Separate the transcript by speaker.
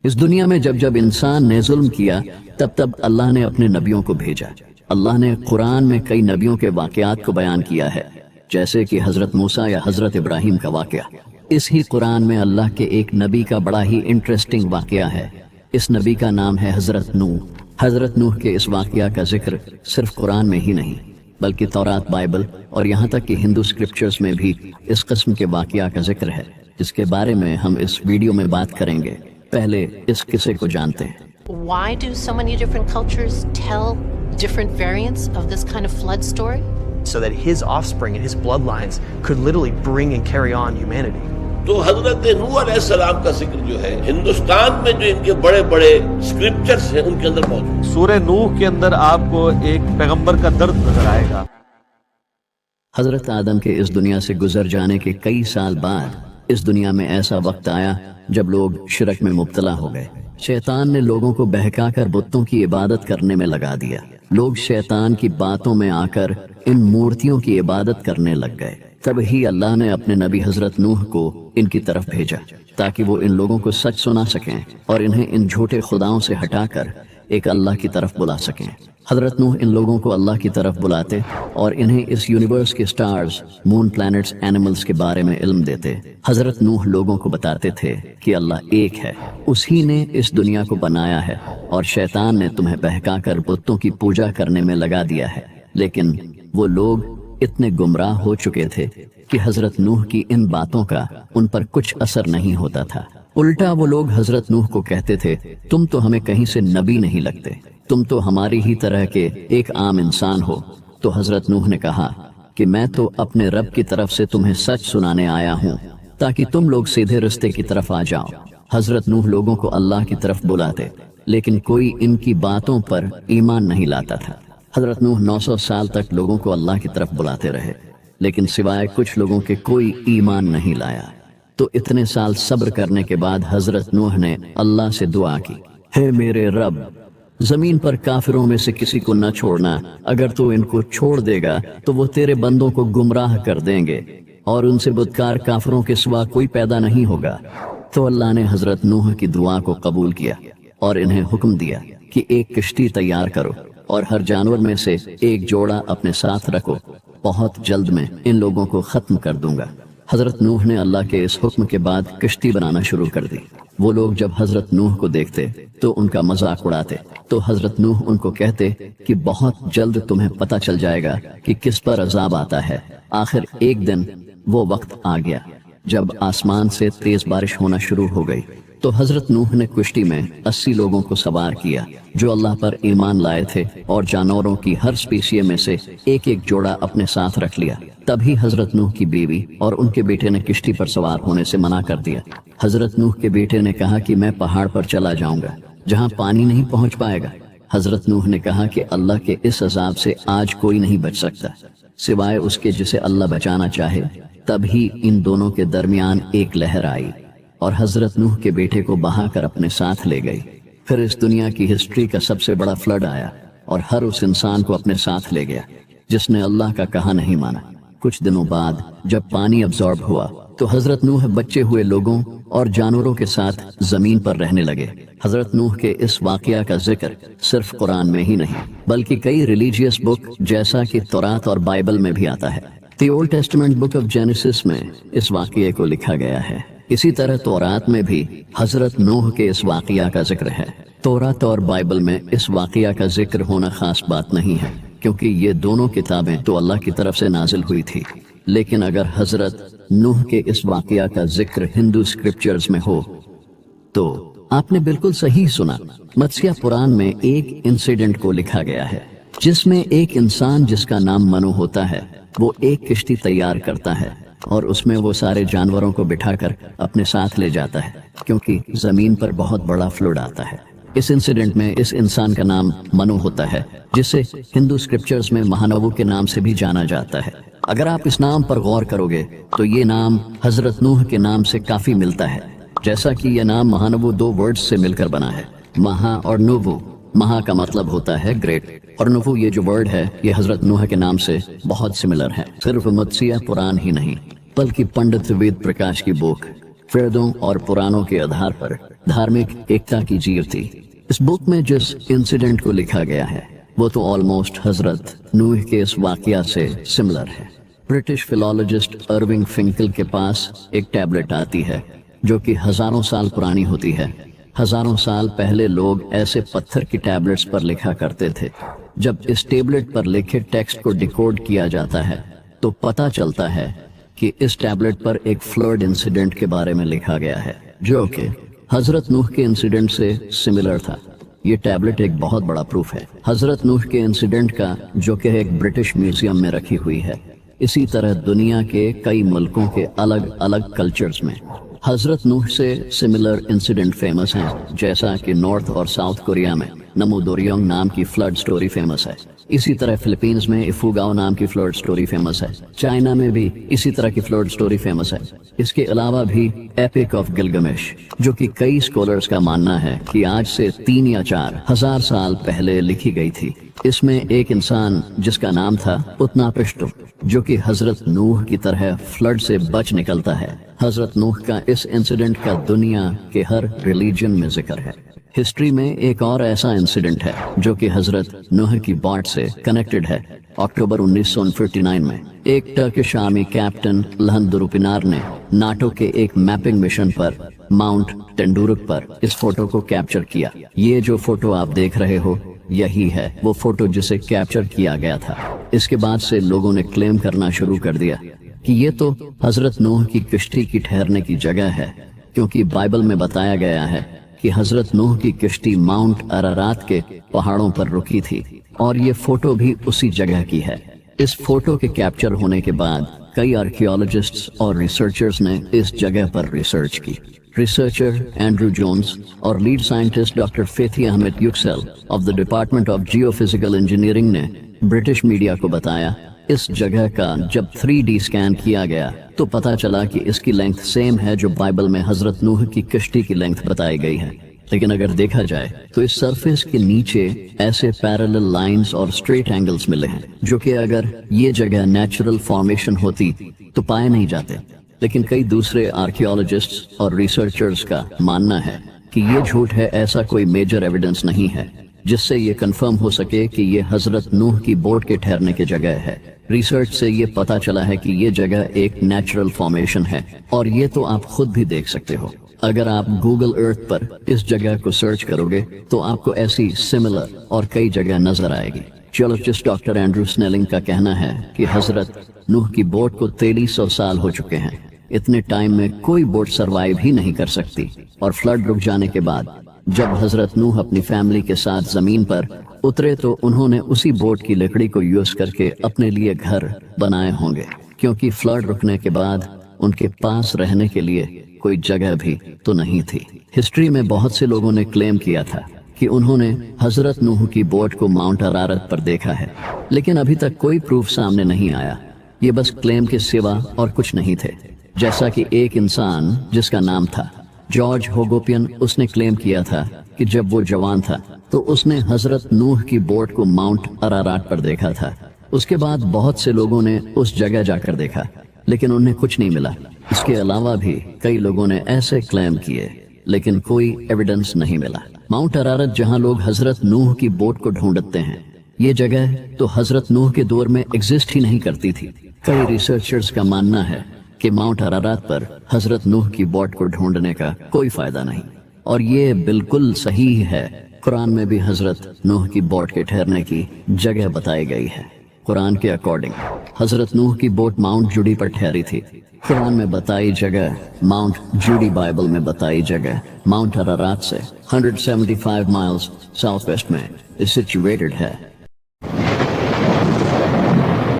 Speaker 1: इस दुनिया में जब जब इंसान ने जुल्म किया तब तब अल्लाह ने अपने नबियों को भेजा। अल्लाह ने कुरान में कई नबियों के वाकयात को बयान किया है, जैसे कि हजरत मूसा या हजरत इब्राहिम का वाकया। इस ही कुरान में अल्लाह के एक नबी का बड़ा ही इंटरेस्टिंग वाकया है। इस नबी का नाम है हजरत नूह। हजरत नूह के इस वाकया का जिक्र सिर्फ कुरान में ही नहीं बल्कि तौरात, बाइबल और यहाँ तक कि हिंदू स्क्रिप्चर्स में भी इस किस्म के वाकया का जिक्र है, जिसके बारे में हम इस वीडियो में बात करेंगे। पहले इस किस्से को जानते हैं।
Speaker 2: Why do so many different cultures tell different variants of this kind of flood story?
Speaker 3: So that his offspring and his bloodlines could literally bring and carry on humanity.
Speaker 4: तो हजरत नूह अलैहिस्सलाम का जिक्र जो है हिंदुस्तान में जो इनके बड़े बड़े स्क्रिप्चर्स हैं उनके अंदर मौजूद है।
Speaker 5: सूरह नूह के अंदर आपको एक पैगंबर का दर्द नजर आएगा।
Speaker 1: हजरत आदम के इस दुनिया से गुजर जाने के कई साल बाद इस दुनिया में ऐसा वक्त आया जब लोग शिरक में मुब्तला हो गए। शैतान ने लोगों को बहकाकर बुतों की इबादत करने में लगा दिया। लोग शैतान की बातों में आकर इन मूर्तियों की इबादत करने लग गए। तब ही अल्लाह ने अपने नबी हजरत नूह को इनकी तरफ भेजा ताकि वो इन लोगों को सच सुना सकें और इन्हें इन झूठे खुदाओं से हटाकर एक अल्लाह की तरफ बुला सकें। हजरत नूह इन लोगों को अल्लाह की तरफ बुलाते और इन्हें इस यूनिवर्स के स्टार्स, मून, प्लैनेट्स, एनिमल्स के बारे में इल्म देते। हजरत नूह लोगों को बताते थे कि अल्लाह एक है, उसी ने इस दुनिया को बनाया है और शैतान ने तुम्हें बहकाकर बुतों की पूजा करने में लगा दिया है। लेकिन वो लोग इतने गुमराह हो चुके थे कि हजरत नूह की इन बातों का उन पर कुछ असर नहीं होता था। उल्टा वो लोग हजरत नूह को कहते थे, तुम तो हमें कहीं से नबी नहीं लगते, तुम तो हमारी ही तरह के एक आम इंसान हो। तो हजरत नूह ने कहा कि मैं तो अपने रब की तरफ से तुम्हें सच सुनाने आया हूँ ताकि तुम लोग सीधे रास्ते की तरफ आ जाओ। हजरत नूह लोगों को अल्लाह की तरफ बुलाते, लेकिन कोई इनकी बातों पर ईमान नहीं लाता था। हजरत नूह 900 साल तक लोगों को अल्लाह की तरफ बुलाते रहे, लेकिन सिवाय कुछ लोगों के कोई ईमान नहीं लाया। तो इतने साल सब्र करने के बाद हजरत नूह ने अल्लाह से दुआ की, हे मेरे रब, जमीन पर काफिरों में से किसी को न छोड़ना। अगर तू इनको छोड़ देगा तो वो तेरे बंदों को गुमराह कर देंगे और उनसे बुतकार काफिरों के सिवा कोई पैदा नहीं होगा। तो अल्लाह ने हजरत नूह की दुआ को कबूल किया और इन्हें हुक्म दिया कि एक किश्ती तैयार करो और हर जानवर में से एक जोड़ा अपने साथ रखो, बहुत जल्द मैं इन लोगों को खत्म कर दूंगा। हजरत नूह ने अल्लाह के इस हुक्म के बाद किश्ती बनाना शुरू कर दी। वो लोग जब हजरत नूह को देखते तो उनका मजाक उड़ाते। तो हजरत नूह उनको कहते कि बहुत जल्द तुम्हें पता चल जाएगा कि किस पर अजाब आता है। आखिर एक दिन वो वक्त आ गया जब आसमान से तेज बारिश होना शुरू हो गई। तो हजरत नूह ने किश्ती में 80 लोगों को सवार किया जो अल्लाह पर ईमान लाए थे और जानवरों की हर स्पीशीज में से एक एक जोड़ा अपने साथ रख लिया। तभी हजरत नूह की बीवी और उनके बेटे ने किश्ती पर सवार होने से मना कर दिया। हजरत नूह के बेटे ने कहा कि मैं पहाड़ पर चला जाऊंगा जहां पानी नहीं पहुंच पाएगा। हजरत नूह ने कहा कि अल्लाह के इस अजाब से आज कोई नहीं बच सकता सिवाय उसके जिसे अल्लाह बचाना चाहे। तभी इन दोनों के दरमियान एक लहर आई और हजरत नूह के बेटे को बहाकर अपने साथ ले गई। फिर इस दुनिया की हिस्ट्री का सबसे बड़ा फ्लड आया और हर उस इंसान को अपने साथ ले गया जिसने अल्लाह का कहा नहीं माना। कुछ दिनों बाद जब पानी अब्जॉर्ब हुआ तो हजरत नूह बचे हुए लोगों और जानवरों के साथ जमीन पर रहने लगे। हजरत नूह के इस वाकया का जिक्र सिर्फ कुरान में ही नहीं बल्कि कई रिलीजियस बुक जैसा कि तौरात और बाइबल में भी आता है। The old testament book of genesis में इस वाकये को लिखा गया है। इसी तरह तौरात में भी हजरत नूह के इस वाकया का जिक्र है। तौरात और बाइबल में इस वाकया का जिक्र होना खास बात नहीं है क्योंकि ये दोनों किताबें तो अल्लाह की तरफ से नाजिल हुई थी। लेकिन अगर हजरत नूह के इस वाकया का जिक्र हिंदू स्क्रिप्चर्स में हो तो आपने बिल्कुल सही सुना। मत्स्य पुराण में एक इंसिडेंट को लिखा गया है जिसमें एक इंसान जिसका नाम मनु होता है वो एक किश्ती तैयार करता है और उसमें वो सारे जानवरों को बिठाकर अपने साथ ले जाता है क्योंकि जमीन पर बहुत बड़ा फ्लड आता है। इस इंसिडेंट में इस इंसान का नाम मनु होता है जिसे हिंदू स्क्रिप्चर्स में महानवू के नाम से भी जाना जाता है। अगर आप इस नाम पर गौर करोगे तो ये नाम हजरत नूह के नाम से काफी मिलता है, जैसा कि यह नाम महानवू 2 वर्ड्स से मिलकर बना है, महा और नुवू। महा का मतलब होता है ग्रेट और नुवू ये जो वर्ड है ये हजरत नूह के नाम से बहुत सिमिलर है। सिर्फ मत्स्य पुराण ही नहीं बल्कि पंडित वेद प्रकाश की बुक वेदों और पुराणों के आधार पर धार्मिक एकता की जीव थी। इस बुक में जिस इंसिडेंट को लिखा गया है वो तो ऑलमोस्ट हजरत नूह के इस वाकया से सिमिलर है। ब्रिटिश फिलोलॉजिस्ट अर्विंग फिंकल के पास एक टैबलेट आती है जो कि हजारों साल पुरानी होती है। हजारों साल पहले लोग ऐसे पत्थर की टैबलेट्स पर लिखा करते थे। जब इस टैबलेट पर लिखे टेक्स्ट को डिकोड किया जाता है तो पता चलता है कि इस टैबलेट पर एक फ्लड इंसिडेंट के बारे में लिखा गया है जो कि हजरत नूह के इंसिडेंट से सिमिलर था। ये टैबलेट एक बहुत बड़ा प्रूफ है हजरत नूह के इंसिडेंट का, जो कि एक ब्रिटिश म्यूजियम में रखी हुई है। इसी तरह दुनिया के कई मुल्कों के अलग अलग कल्चर्स में हजरत नूह से सिमिलर इंसिडेंट फेमस हैं, जैसा कि नॉर्थ और साउथ कोरिया में नमोदोरियोंग नाम की फ्लड स्टोरी फेमस है। इसी तरह फिलीपींस में इफुगाओ नाम की फ्लड स्टोरी फेमस है। चाइना में भी इसी तरह की फ्लड स्टोरी फेमस है। इसके अलावा भी एपिक ऑफ गिलगमेश, जो कि कई स्कॉलर्स का मानना है कि आज से 3 या 4 हजार साल पहले लिखी गई थी। इसमें एक इंसान जिसका नाम था उत्नापिष्टु, जो कि हजरत नूह की तरह फ्लड से बच निकलता है। हजरत नूह का इस इंसिडेंट का दुनिया के हर रिलीजन में जिक्र है। हिस्ट्री में एक और ऐसा इंसिडेंट है जो कि हजरत नूह की बोट से कनेक्टेड है। अक्टूबर 1959 में एक टर्किश आर्मी कैप्टन लहन दुरुपिनार ने नाटो के एक मैपिंग मिशन पर माउंट टेंडुरुक पर इस फोटो को कैप्चर किया। ये जो फोटो आप देख रहे हो यही है वो फोटो जिसे कैप्चर किया गया था। इसके बाद से लोगों ने क्लेम करना शुरू कर दिया कि ये तो हजरत नूह की किश्ती की ठहरने की जगह है, क्योंकि बाइबल में बताया गया है कि हजरत नूह की किश्ती माउंट अरारात के पहाड़ों पर रुकी थी और ये फोटो भी उसी जगह की है। इस फोटो के कैप्चर होने के बाद कई आर्कियोलॉजिस्ट्स और रिसर्चर्स ने इस जगह पर रिसर्च की। रिसर्चर एंड्रू जोन्स और lead scientist doctor Fethi Ahmed Yuksel of the department of geophysical engineering ने ब्रिटिश मीडिया को बताया इस जगह का जब 3D स्कैन किया गया तो पता चला कि इसकी लेंथ सेम है जो बाइबल में हजरत नूह की किश्ती की लेंथ बताई गई है। लेकिन अगर देखा जाए तो इस सरफेस के नीचे ऐसे पैरेलल लाइंस और स्ट्रेट एंगल्स मिले हैं जो कि अगर ये जगह नेचुरल फॉर्मेशन होती तो पाए नहीं जाते। लेकिन कई दूसरे आर्कियोलॉजिस्ट्स और रिसर्चर्स का मानना है कि ये झूठ है, ऐसा कोई मेजर एविडेंस नहीं है जिससे ये कंफर्म हो सके कि ये हजरत नूह की बोट के ठहरने की जगह है। रिसर्च से ये पता चला है कि ये जगह एक नेचुरल फॉर्मेशन है और ये तो आप खुद भी देख सकते हो। अगर आप गूगल अर्थ पर इस जगह को सर्च करोगे तो आपको ऐसी सिमिलर और कई जगह नजर आएगी। जियोलॉजिस्ट डॉक्टर एंड्रू स्नेलिंग का कहना है कि हजरत नूह की बोट को 2300 साल हो चुके हैं। इतने टाइम में कोई बोट सरवाइव ही नहीं कर सकती और फ्लड रुक जाने के बाद जब हजरत नूह अपनी फैमिली के साथ जमीन पर उतरे तो उन्होंने उसी बोट की लकड़ी को यूज करके अपने लिए घर बनाए होंगे, क्योंकि फ्लड रुकने के बाद उनके पास रहने के लिए कोई जगह भी तो नहीं थी। हिस्ट्री में बहुत से लोगों ने क्लेम किया था कि उन्होंने हजरत नूह की बोट को माउंट अरारत पर देखा है, लेकिन अभी तक कोई प्रूफ सामने नहीं आया। ये बस क्लेम के सिवा और कुछ नहीं थे। जैसा कि एक इंसान जिसका नाम था जॉर्ज होगोपियन, उसने क्लेम किया था कि जब वो जवान था तो उसने हजरत नूह की बोट को माउंट अरारात पर देखा था। उसके बाद बहुत से लोगों ने उस जगह जाकर देखा लेकिन उन्हें कुछ नहीं मिला। इसके अलावा भी कई लोगों ने ऐसे क्लेम किए लेकिन कोई एविडेंस नहीं मिला। माउंट अरारत जहां लोग हजरत नूह की बोट को ढूंढते हैं, ये जगह तो हजरत नूह के दौर में एग्जिस्ट ही नहीं करती थी। कई रिसर्चर्स का मानना है कि माउंट अरारात पर हजरत नूह की बोट को ढूंढने का कोई फायदा नहीं, और ये बिल्कुल सही है। कुरान में भी हजरत नूह की बोट के ठहरने की जगह बताई गई है। कुरान के अकॉर्डिंग हजरत नूह की बोट माउंट जूडी पर ठहरी थी। कुरान में बताई जगह माउंट जूडी, बाइबल में बताई जगह माउंट अरारात से 175 माइल्स साउथ वेस्ट में सिचुएटेड है।